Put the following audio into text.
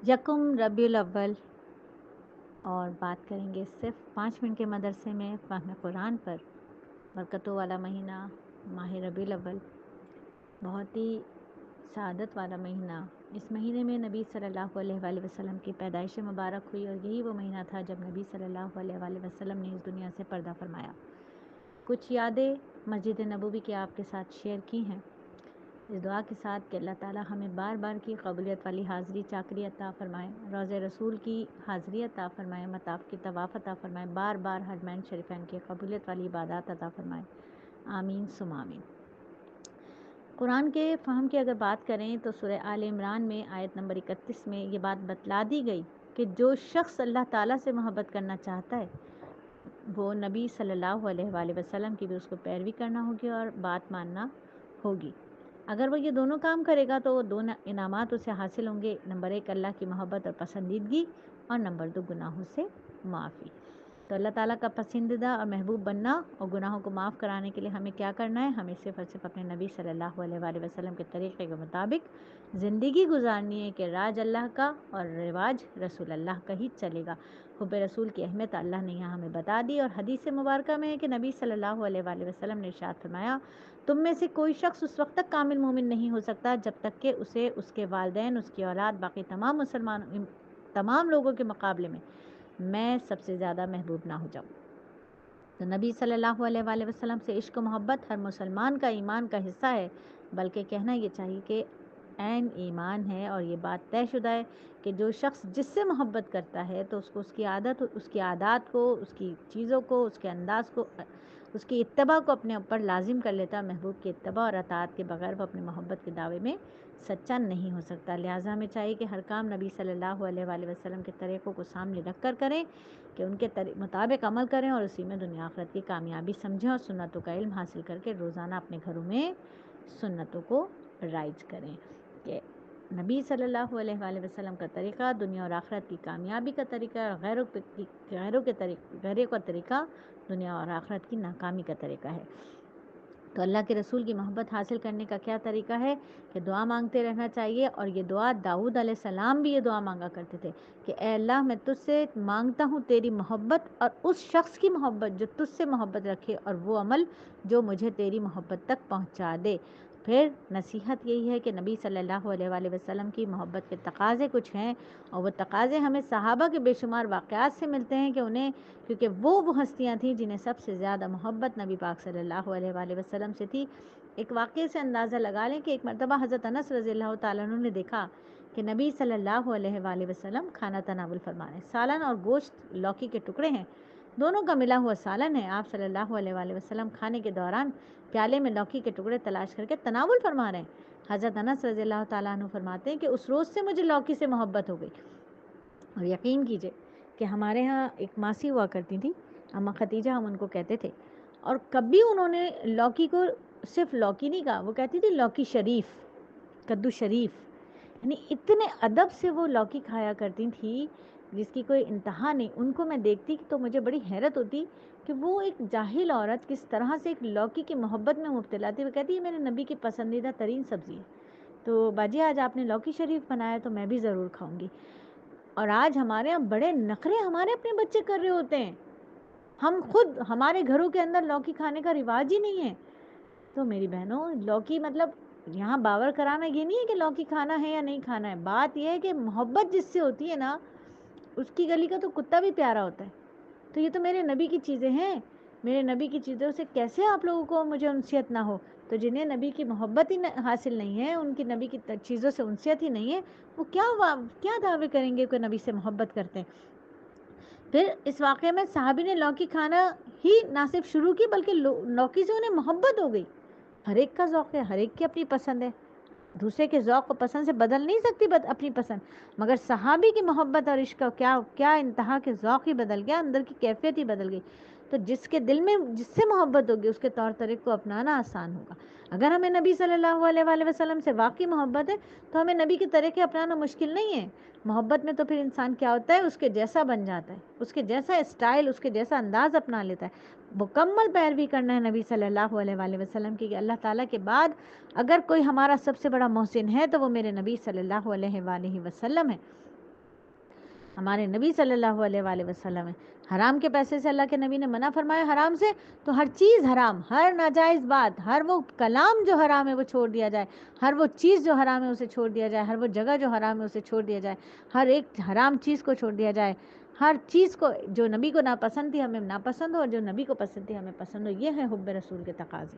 یکم ربیع الاول، اور بات کریں گے صرف 5 منٹ کے مدرسے میں فہم قرآن پر۔ برکتوں والا مہینہ ماہ ربیع الاول بہت ہی سعادت والا مہینہ۔ اس مہینے میں نبی صلی اللہ علیہ وآلہ وسلم کی پیدائش مبارک ہوئی، اور یہی وہ مہینہ تھا جب نبی صلی اللہ علیہ وآلہ وسلم نے اس دنیا سے پردہ فرمایا۔ کچھ یادیں مسجد نبوی کی آپ کے ساتھ شیئر کی ہیں، اس دعا کے ساتھ کہ اللہ تعالی ہمیں بار بار کی قبولیت والی حاضری چاکری عطا فرمائے، روضہ رسول کی حاضری عطا فرمائے، مطاف کی طواف عطا فرمائے، بار بار حرمین شریفین کی قبولیت والی عبادات عطا فرمائے، آمین ثم آمین۔ قرآن کے فہم کی اگر بات کریں تو سورہ آل عمران میں آیت نمبر 31 میں یہ بات بتلا دی گئی کہ جو شخص اللہ تعالیٰ سے محبت کرنا چاہتا ہے وہ نبی صلی اللہ علیہ وآلہ وسلم کی بھی اس کو پیروی کرنا ہوگی اور بات ماننا ہوگی۔ اگر وہ یہ دونوں کام کرے گا تو وہ دونوں انعامات اسے حاصل ہوں گے، نمبر 1 اللہ کی محبت اور پسندیدگی، اور نمبر 2 گناہوں سے معافی۔ تو اللہ تعالیٰ کا پسندیدہ اور محبوب بننا اور گناہوں کو معاف کرانے کے لیے ہمیں کیا کرنا ہے؟ ہمیں صرف اور صرف اپنے نبی صلی اللہ علیہ وآلہ وسلم کے طریقے کے مطابق زندگی گزارنی ہے کہ راج اللہ کا اور رواج رسول اللہ کا ہی چلے گا۔ حب رسول کی اہمیت اللہ نے یہاں ہمیں بتا دی، اور حدیث مبارکہ میں ہے کہ نبی صلی اللہ علیہ وآلہ وسلم نے ارشاد فرمایا، تم میں سے کوئی شخص اس وقت تک کامل مومن نہیں ہو سکتا جب تک کہ اسے اس کے والدین، اس کی اولاد، باقی تمام لوگوں کے مقابلے میں سب سے زیادہ محبوب نہ ہو جاؤں۔ تو نبی صلی اللہ علیہ وآلہ وسلم سے عشق و محبت ہر مسلمان کا ایمان کا حصہ ہے، بلکہ کہنا یہ چاہیے کہ عین ایمان ہے، اور یہ بات طے شدہ ہے کہ جو شخص جس سے محبت کرتا ہے تو اس کو اس کی عادات کو، اس کی چیزوں کو، اس کے انداز کو، اس کی اتباع کو اپنے اوپر لازم کر لیتا ہے۔ محبوب کی اتباع اور اطاعت کے بغیر وہ اپنی محبت کے دعوے میں سچا نہیں ہو سکتا۔ لہٰذا ہمیں چاہیے کہ ہر کام نبی صلی اللہ علیہ وآلہ وسلم کے طریقوں کو سامنے رکھ کر کریں، کہ ان کے مطابق عمل کریں اور اسی میں دنیا آخرت کی کامیابی سمجھیں، اور سنتوں کا علم حاصل کر کے روزانہ اپنے گھروں میں سنتوں کو رائج کریں، کہ نبی صلی اللہ علیہ وآلہ وسلم کا طریقہ دنیا اور آخرت کی کامیابی کا طریقہ، اور غیروں کا طریقہ دنیا اور آخرت کی ناکامی کا طریقہ ہے۔ تو اللہ کے رسول کی محبت حاصل کرنے کا کیا طریقہ ہے؟ کہ دعا مانگتے رہنا چاہیے، اور یہ دعا داؤد علیہ السلام بھی یہ دعا مانگا کرتے تھے کہ اے اللہ میں تجھ سے مانگتا ہوں تیری محبت اور اس شخص کی محبت جو تجھ سے محبت رکھے، اور وہ عمل جو مجھے تیری محبت تک پہنچا دے۔ پھر نصیحت یہی ہے کہ نبی صلی اللہ علیہ وآلہ وسلم کی محبت کے تقاضے کچھ ہیں، اور وہ تقاضے ہمیں صحابہ کے بے شمار واقعات سے ملتے ہیں، کہ کیونکہ وہ ہستیاں تھیں جنہیں سب سے زیادہ محبت نبی پاک صلی اللہ علیہ وآلہ وسلم سے تھی۔ ایک واقعے سے اندازہ لگا لیں کہ ایک مرتبہ حضرت انس رضی اللہ تعالیٰ عنہ نے دیکھا کہ نبی صلی اللہ علیہ وآلہ وسلم کھانا تناول فرما رہے ہیں، سالن اور گوشت لوکی کے ٹکڑے ہیں، دونوں کا ملا ہوا سالن ہے۔ آپ صلی اللہ علیہ وآلہ وسلم کھانے کے دوران پیالے میں لوکی کے ٹکڑے تلاش کر کے تناول فرما رہے ہیں۔ حضرت انس رضی اللہ تعالیٰ عنہ فرماتے ہیں کہ اس روز سے مجھے لوکی سے محبت ہو گئی، اور یقین کیجئے کہ ہمارے ہاں ایک ماسی ہوا کرتی تھی، اما خدیجہ ہم ان کو کہتے تھے، اور کبھی انہوں نے لوکی کو صرف لوکی نہیں کہا، وہ کہتی تھی لوکی شریف، کدو شریف، یعنی اتنے ادب سے وہ لوکی کھایا کرتی تھی جس کی کوئی انتہا نہیں۔ ان کو میں دیکھتی تو مجھے بڑی حیرت ہوتی کہ وہ ایک جاہل عورت کس طرح سے ایک لوکی کی محبت میں مبتلا تھی۔ وہ کہتی ہے میرے نبی کی پسندیدہ ترین سبزی ہے، تو باجی آج آپ نے لوکی شریف بنایا تو میں بھی ضرور کھاؤں گی۔ اور آج ہمارے یہاں بڑے نخرے ہمارے اپنے بچے کر رہے ہوتے ہیں، ہم خود ہمارے گھروں کے اندر لوکی کھانے کا رواج ہی نہیں ہے۔ تو میری بہنوں، لوکی مطلب یہاں باور کرانا یہ نہیں ہے کہ لوکی کھانا ہے یا نہیں کھانا ہے، بات یہ ہے کہ محبت جس سے ہوتی ہے نا، اس کی گلی کا تو کتا بھی پیارا ہوتا ہے۔ تو یہ تو میرے نبی کی چیزیں ہیں، میرے نبی کی چیزوں سے کیسے آپ لوگوں کو مجھے انسیت نہ ہو؟ تو جنہیں نبی کی محبت ہی حاصل نہیں ہے، ان کی نبی کی چیزوں سے انسیت ہی نہیں ہے، وہ کیا دعوے کریں گے کہ نبی سے محبت کرتے ہیں؟ پھر اس واقعے میں صحابی نے لوکی کھانا ہی نہ صرف شروع کی بلکہ لوکی سے انہیں محبت ہو گئی۔ ہر ایک کا ذوق ہے، ہر ایک کی اپنی پسند ہے، دوسرے کے ذوق و پسند سے بدل نہیں سکتی اپنی پسند، مگر صحابی کی محبت اور عشق کا کیا انتہا کے ذوق ہی بدل گیا، اندر کی کیفیت ہی بدل گئی۔ تو جس کے دل میں جس سے محبت ہوگی اس کے طور طریق کو اپنانا آسان ہوگا۔ اگر ہمیں نبی صلی اللہ علیہ وآلہ وسلم سے واقعی محبت ہے تو ہمیں نبی کے طریقے اپنانا مشکل نہیں ہے۔ محبت میں تو پھر انسان کیا ہوتا ہے، اس کے جیسا بن جاتا ہے، اس کے جیسا اسٹائل، اس کے جیسا انداز اپنا لیتا ہے۔ مکمل پیروی کرنا ہے نبی صلی اللہ علیہ وآلہ وسلم کی، کہ اللہ تعالیٰ کے بعد اگر کوئی ہمارا سب سے بڑا محسن ہے تو وہ میرے نبی صلی اللہ علیہ وآلہ وسلم ہے۔ ہمارے نبی صلی اللہ علیہ وآلہ وسلم ہے. حرام کے پیسے سے اللہ کے نبی نے منع فرمایا حرام سے، تو ہر چیز حرام، ہر ناجائز بات، ہر وہ کلام جو حرام ہے وہ چھوڑ دیا جائے، ہر وہ چیز جو حرام ہے اسے چھوڑ دیا جائے، ہر وہ جگہ جو حرام ہے اسے چھوڑ دیا جائے، ہر ایک حرام چیز کو چھوڑ دیا جائے، ہر چیز کو جو نبی کو ناپسند تھی ہمیں ناپسند ہو، اور جو نبی کو پسند تھی ہمیں پسند ہو. یہ ہے حب رسول کے تقاضے.